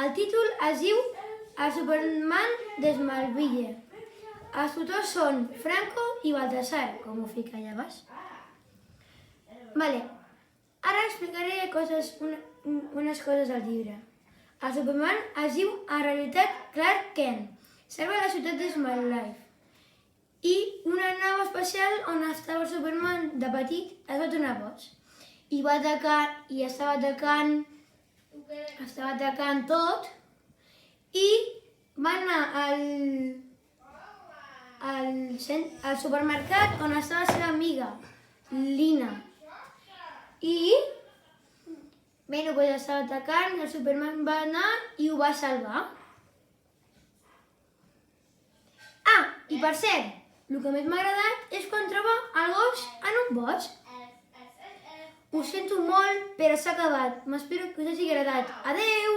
El títol es diu El Superman de Smallville. Els tutors són Franco i Baltasar, com ho fica allà baix. Vale. Ara explicaré unes coses del llibre. El Superman es diu en realitat Clark Kent. Serva a la ciutat de Smallville. I una nau espacial on estava el Superman de petit es va tornar boig. I va atacar, i estava atacant tot, i va anar al supermercat on estava la seva amiga, Lina. I, estava atacant, el Superman va anar i ho va salvar. Ah, i per cert, el que més m'ha agradat és quan troba el gos en un boig. Ho sento molt, però s'ha acabat. M'espero que us hagi agradat. Adeu!